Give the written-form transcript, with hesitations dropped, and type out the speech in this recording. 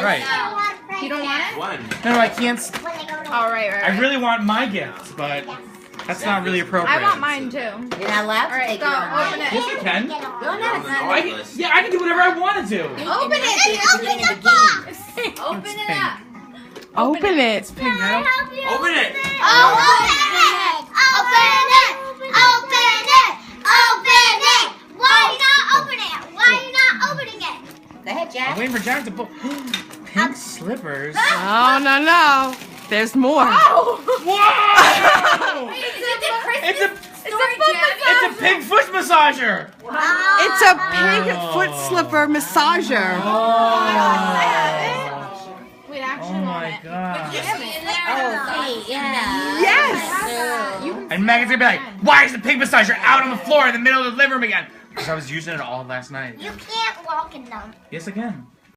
Right. You don't want it? One. No, I can't. Oh, right. I really want my gift, but that's not really appropriate. I want mine too. You're not allowed to Alright, take go, your own. open it. Yes, I can. Go You're ahead, on the son. naughty list. Yeah, I can do whatever I want to do. Open it. Open the box. Open It's it pink. up. Open it. It's pink. I don't. Open it. Go ahead, I'm Jack. waiting for Jack to pull. Pink slippers. Oh, no. There's more. Whoa! It's a It's a pink foot massager. It's a pink foot slipper massager. Wait, Oh actually, my god. Oh, hey, yeah. Yes. And Megan's gonna be like, why is the pink massager out on the floor in the middle of the living room again? Because I was using it all last night. You can't walk in them. Yes, I can.